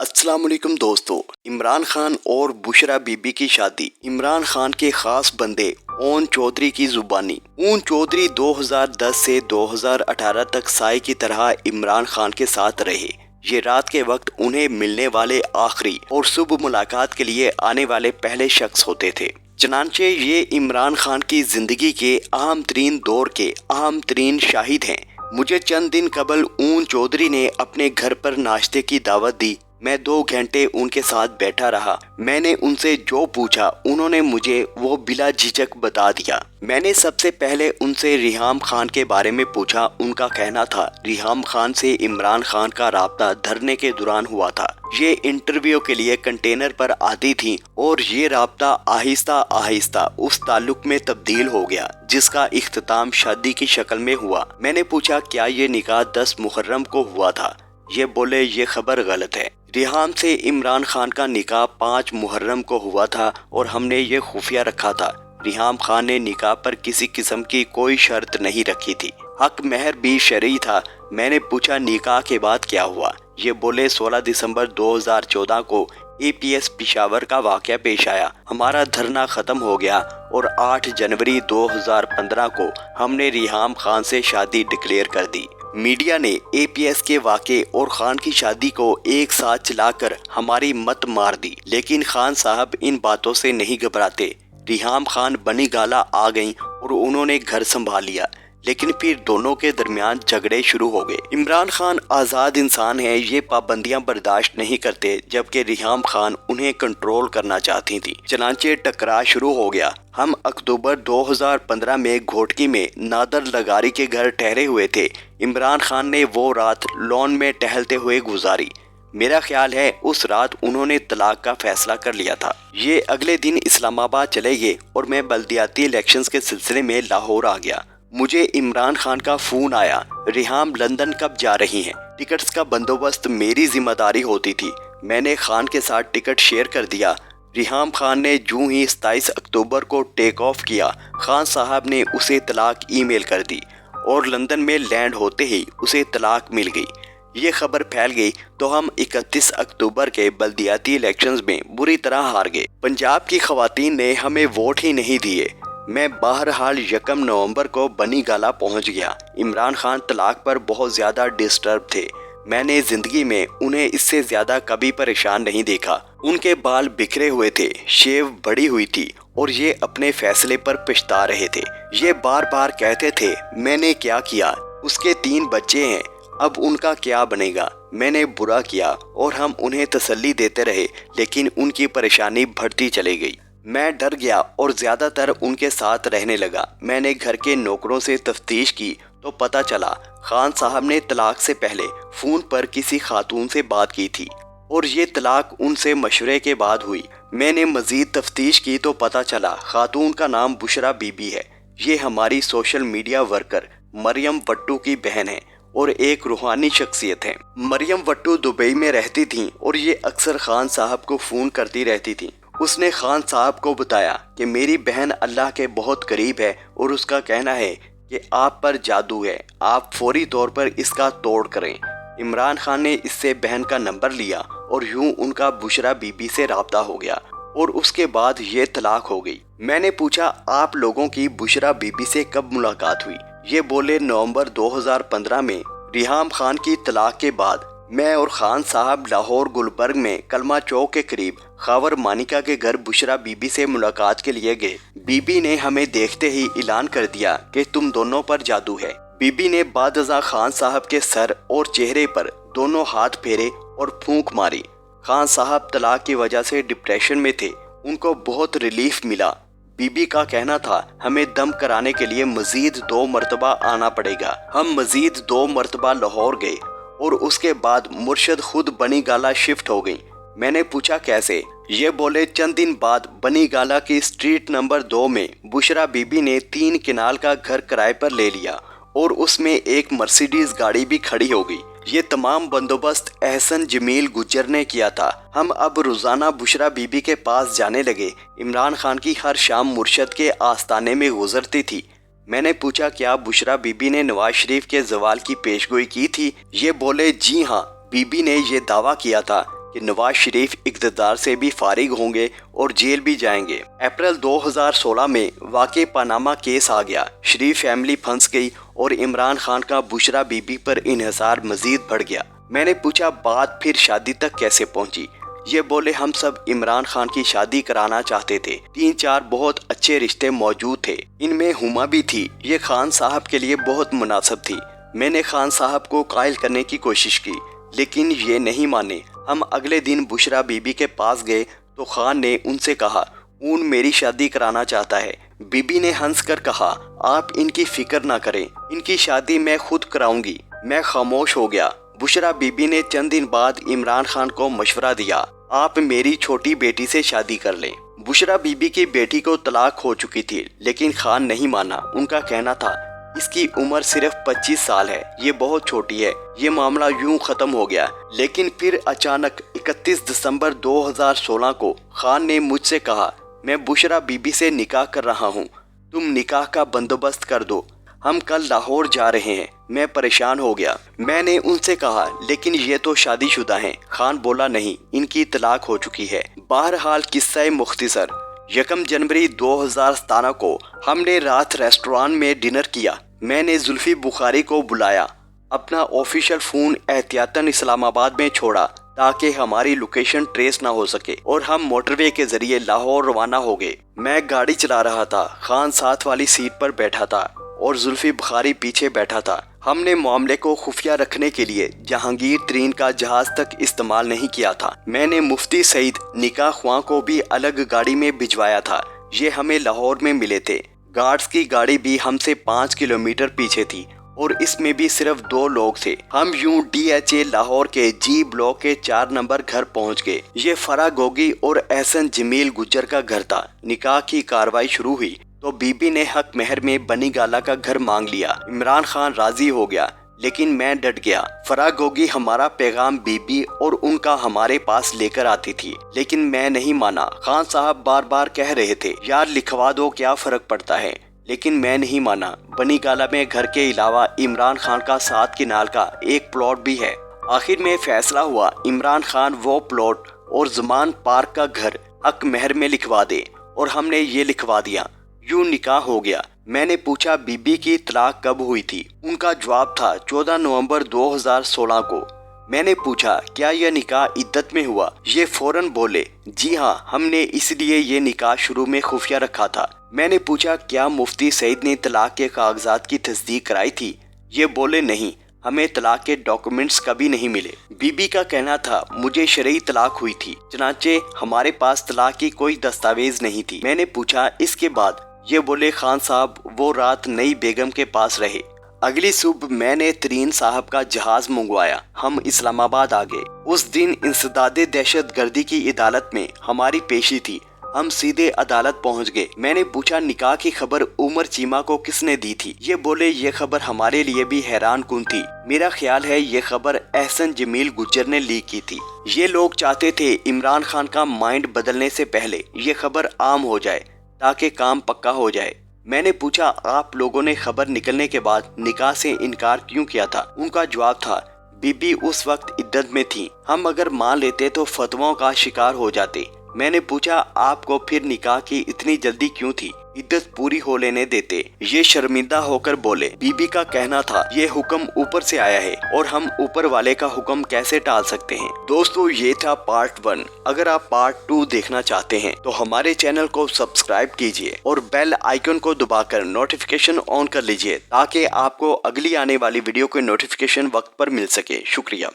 अस्सलाम वालेकुम दोस्तों। इमरान खान और बुशरा बीबी की शादी। इमरान खान के खास बंदे ओन चौधरी की जुबानी। ओन चौधरी 2010 से 2018 तक साई की तरह इमरान खान के साथ रहे। ये रात के वक्त उन्हें मिलने वाले आखिरी और शुभ मुलाकात के लिए आने वाले पहले शख्स होते थे। चनांचे ये इमरान खान की जिंदगी के अहम तरीन दौर के अहम तरीन शाहिद हैं। मुझे चंद दिन कबल ऊन चौधरी ने अपने घर पर नाश्ते की दावत दी। मैं 2 घंटे उनके साथ बैठा रहा। मैंने उनसे जो पूछा उन्होंने मुझे वो बिला झिझक बता दिया। मैंने सबसे पहले उनसे रिहाम खान के बारे में पूछा। उनका कहना था रिहाम खान से इमरान खान का राब्ता धरने के दौरान हुआ था। ये इंटरव्यू के लिए कंटेनर पर आती थी और ये राब्ता आहिस्ता आहिस्ता उस ताल्लुक में तब्दील हो गया जिसका इख्तिताम शादी की शक्ल में हुआ। मैंने पूछा क्या ये निकाह 10 मुहर्रम को हुआ था। ये बोले ये खबर गलत है। रिहाम से इमरान खान का निकाह 5 मुहर्रम को हुआ था और हमने ये खुफिया रखा था। रिहाम खान ने निकाह पर किसी किस्म की कोई शर्त नहीं रखी थी। हक महर भी शरई था। मैंने पूछा निकाह के बाद क्या हुआ। ये बोले 16 दिसंबर 2014 को APS पिशावर का वाक़या पेश आया। हमारा धरना ख़त्म हो गया और 8 जनवरी 2015 को हमने रिहाम खान से शादी डिक्लेयर कर दी। मीडिया ने APS के वाक़े और खान की शादी को एक साथ चलाकर हमारी मत मार दी, लेकिन खान साहब इन बातों से नहीं घबराते। रिहाम खान बनी गाला आ गईं और उन्होंने घर संभाल लिया, लेकिन फिर दोनों के दरमियान झगड़े शुरू हो गए। इमरान खान आज़ाद इंसान है, ये पाबंदियां बर्दाश्त नहीं करते, जबकि रिहाम खान उन्हें कंट्रोल करना चाहती थी। चनांचे टकराव शुरू हो गया। हम अक्टूबर 2015 में घोटकी में नादर लगारी के घर ठहरे हुए थे। इमरान खान ने वो रात लॉन में टहलते हुए गुजारी। मेरा ख्याल है उस रात उन्होंने तलाक का फैसला कर लिया था। ये अगले दिन इस्लामाबाद चले गए और मैं बल्दियाती इलेक्शंस के सिलसिले में लाहौर आ गया। मुझे इमरान खान का फोन आया, रिहाम लंदन कब जा रही हैं? टिकट्स का बंदोबस्त मेरी जिम्मेदारी होती थी। मैंने खान के साथ टिकट शेयर कर दिया। रिहाम खान ने जूं ही 27 अक्टूबर को टेक ऑफ किया, खान साहब ने उसे तलाक ईमेल कर दी और लंदन में लैंड होते ही उसे तलाक मिल गई। ये खबर फैल गई तो हम 31 अक्टूबर के बल्दियाती इलेक्शंस में बुरी तरह हार गए। पंजाब की खवातीन ने हमें वोट ही नहीं दिए। मैं बहरहाल 1 नवंबर को बनी गाला पहुंच गया। इमरान खान तलाक पर बहुत ज़्यादा डिस्टर्ब थे। मैंने ज़िंदगी में उन्हें इससे ज़्यादा कभी परेशान नहीं देखा। उनके बाल बिखरे हुए थे, शेव बढ़ी हुई थी और ये अपने फैसले पर पछता रहे थे। ये बार बार कहते थे मैंने क्या किया, उसके 3 बच्चे हैं, अब उनका क्या बनेगा। मैंने बुरा किया और हम उन्हें तसल्ली देते रहे, लेकिन उनकी परेशानी बढ़ती चली गई। मैं डर गया और ज़्यादातर उनके साथ रहने लगा। मैंने घर के नौकरों से तफ्तीश की तो पता चला खान साहब ने तलाक से पहले फ़ोन पर किसी खातून से बात की थी और ये तलाक उनसे मशवरे के बाद हुई। मैंने मज़ीद तफ्तीश की तो पता चला खातून का नाम बुशरा बीबी है। ये हमारी social media worker Maryam Wattoo की बहन है और एक रूहानी शख्सियत है। मरियम वट्टू दुबई में रहती थीं और ये अक्सर खान साहब को फ़ोन करती रहती थीं। उसने खान साहब को बताया कि मेरी बहन अल्लाह के बहुत करीब है और उसका कहना है कि आप पर जादू है, आप फौरी तौर पर इसका तोड़ करें। इमरान खान ने इससे बहन का नंबर लिया और यूं उनका बुशरा बीबी से राब्ता हो गया और उसके बाद ये तलाक हो गई। मैंने पूछा आप लोगों की बुशरा बीबी से कब मुलाकात हुई? ये बोले नवंबर 2015 में। रिहाम खान की तलाक के बाद मैं और खान साहब लाहौर गुलबर्ग में कलमा चौक के करीब खावर मानिका के घर बुशरा बीबी से मुलाकात के लिए गए। बीबी ने हमें देखते ही ऐलान कर दिया कि तुम दोनों पर जादू है। बीबी ने बादअज़ा खान साहब के सर और चेहरे पर दोनों हाथ फेरे और फूंक मारी। खान साहब तलाक की वजह से डिप्रेशन में थे, उनको बहुत रिलीफ मिला। बीबी का कहना था हमें दम कराने के लिए मजीद 2 मरतबा आना पड़ेगा। हम मजीद 2 मरतबा लाहौर गए और उसके बाद मुर्शद खुद बनी गाला शिफ्ट हो गई। मैंने पूछा कैसे? ये बोले चंद दिन बाद बनी गाला की स्ट्रीट नंबर 2 में बुशरा बीबी ने 3 किनाल का घर किराए पर ले लिया और उसमें एक मर्सिडीज गाड़ी भी खड़ी हो गई। ये तमाम बंदोबस्त एहसन जमील गुज्जर ने किया था। हम अब रोजाना बुशरा बीबी के पास जाने लगे। इमरान खान की हर शाम मुर्शद के आस्ताने में गुजरती थी। मैंने पूछा क्या बुशरा बीबी ने नवाज शरीफ के जवाल की पेशगोई की थी? ये बोले जी हाँ, बीबी ने ये दावा किया था کہ نواز شریف اقتدار سے بھی فارغ ہوں گے اور جیل بھی جائیں گے۔ اپریل 2016 میں واقع پاناما کیس آ گیا، شریف فیملی پھنس گئی اور عمران خان کا بشرا بی بی پر انحصار مزید بڑھ گیا۔ میں نے پوچھا بات پھر شادی تک کیسے پہنچی؟ یہ بولے ہم سب عمران خان کی شادی کرانا چاہتے تھے، 3-4 بہت اچھے رشتے موجود تھے، ان میں ہما بھی تھی، یہ خان صاحب کے لیے بہت مناسب تھی۔ میں نے خان صاحب کو قائل کرنے کی کوشش کی لیکن یہ نہیں مانے۔ ہم اگلے دن بشرا بی بی کے پاس گئے تو خان نے ان سے کہا اون میری شادی کرانا چاہتا ہے۔ بی بی نے ہنس کر کہا آپ ان کی فکر نہ کریں، ان کی شادی میں خود کراؤں گی۔ میں خاموش ہو گیا۔ بشرا بی بی نے چند دن بعد عمران خان کو مشورہ دیا آپ میری چھوٹی بیٹی سے شادی کر لیں۔ بشرا بی بی کی بیٹی کو طلاق ہو چکی تھی لیکن خان نہیں مانا۔ ان کا کہنا تھا اس کی عمر صرف 25 سال ہے، یہ بہت چھوٹی ہے، یہ معاملہ یوں ختم ہو گیا۔ لیکن پھر اچانک 31 دسمبر 2016 کو خان نے مجھ سے کہا میں بشرا بی بی سے نکاح کر رہا ہوں، تم نکاح کا بندوبست کر دو، ہم کل لاہور جا رہے ہیں۔ میں پریشان ہو گیا۔ میں نے ان سے کہا لیکن یہ تو شادی شدہ ہیں۔ خان بولا نہیں، ان کی طلاق ہو چکی ہے۔ بہرحال قصہ مختصر، 1 جنوری 2017 کو ہم نے رات ریسٹوران میں ڈنر کیا۔ میں نے زلفی بخاری کو بلایا، اپنا آفیشیل فون احتیاطاً اسلام آباد میں چھوڑا تاکہ ہماری لوکیشن ٹریس نہ ہو سکے اور ہم موٹر وے کے ذریعے لاہور روانہ ہو گئے۔ میں گاڑی چلا رہا تھا، خان ساتھ والی سیٹ پر بیٹھا تھا اور زلفی بخاری پیچھے بیٹھا تھا۔ ہم نے معاملے کو خفیہ رکھنے کے لیے جہانگیر ترین کا جہاز تک استعمال نہیں کیا تھا۔ میں نے مفتی سعید نکاح خواں کو بھی الگ گاڑی میں بھجوایا تھا، یہ ہمیں لاہور میں ملے تھے۔ گارڈز کی گاڑی بھی ہم سے 5 کلومیٹر پیچھے تھی اور اس میں بھی صرف 2 لوگ تھے۔ ہم یوں DHA لاہور کے جی بلاک کے 4 نمبر گھر پہنچ گئے۔ یہ فرا گوگی اور احسن جمیل گجر کا گھر تھا۔ نکاح کی کاروائی شروع ہوئی تو بی بی نے حق مہر میں بنی گالا کا گھر مانگ لیا۔ عمران خان راضی ہو گیا لیکن میں ڈٹ گیا۔ فرا گوگی ہمارا پیغام بی بی اور ان کا ہمارے پاس لے کر آتی تھی لیکن میں نہیں مانا۔ خان صاحب بار بار کہہ رہے تھے یار لکھوا دو، کیا فرق پڑتا ہے، لیکن میں نہیں مانا۔ بنی گالا میں گھر کے علاوہ عمران خان کا 7 کنال کا ایک پلاٹ بھی ہے۔ آخر میں فیصلہ ہوا عمران خان وہ پلاٹ اور زمان پارک کا گھر حق مہر میں لکھوا دے اور ہم نے یہ لکھوا دیا۔ یوں نکاح ہو گیا۔ میں نے پوچھا بی بی کی طلاق کب ہوئی تھی؟ ان کا جواب تھا 14 نومبر 2016 کو۔ میں نے پوچھا کیا یہ نکاح عدت میں ہوا؟ یہ فوراً بولے جی ہاں، ہم نے اس لیے یہ نکاح شروع میں خفیہ رکھا تھا۔ میں نے پوچھا کیا مفتی سعید نے طلاق کے کاغذات کی تصدیق کرائی تھی؟ یہ بولے نہیں، ہمیں طلاق کے ڈاکومنٹس کبھی نہیں ملے۔ بی بی کا کہنا تھا مجھے شرعی طلاق ہوئی تھی، چنانچہ ہمارے پاس طلاق کی کوئی دستاویز نہیں تھی۔ میں نے پوچھا اس کے بعد؟ یہ بولے خان صاحب وہ رات نئی بیگم کے پاس رہے۔ اگلی صبح میں نے ترین صاحب کا جہاز منگوایا، ہم اسلام آباد آ گئے۔ اس دن انسداد دہشت گردی کی عدالت میں ہماری پیشی تھی، ہم سیدھے عدالت پہنچ گئے۔ میں نے پوچھا نکاح کی خبر عمر چیمہ کو کس نے دی تھی؟ یہ بولے یہ خبر ہمارے لیے بھی حیران کن تھی، میرا خیال ہے یہ خبر احسن جمیل گجر نے لیک کی تھی۔ یہ لوگ چاہتے تھے عمران خان کا مائنڈ بدلنے سے پہلے یہ خبر عام ہو جائے تاکہ کام پکا ہو جائے۔ میں نے پوچھا آپ لوگوں نے خبر نکلنے کے بعد نکاح سے انکار کیوں کیا تھا؟ ان کا جواب تھا بی بی اس وقت عدت میں تھی، ہم اگر مان لیتے تو فتووں کا شکار ہو جاتے۔ میں نے پوچھا آپ کو پھر نکاح کی اتنی جلدی کیوں تھی؟ عدت پوری ہو لینے دیتے۔ یہ شرمندہ ہو کر بولے بی بی کا کہنا تھا یہ حکم اوپر سے آیا ہے اور ہم اوپر والے کا حکم کیسے ٹال سکتے ہیں۔ دوستو یہ تھا پارٹ 1۔ اگر آپ پارٹ 2 دیکھنا چاہتے ہیں تو ہمارے چینل کو سبسکرائب کیجئے اور بیل آئیکن کو دبا کر نوٹیفیکیشن آن کر لیجئے تاکہ آپ کو اگلی آنے والی ویڈیو کے نوٹیفیکیشن وقت پر مل سکے۔ شکریہ۔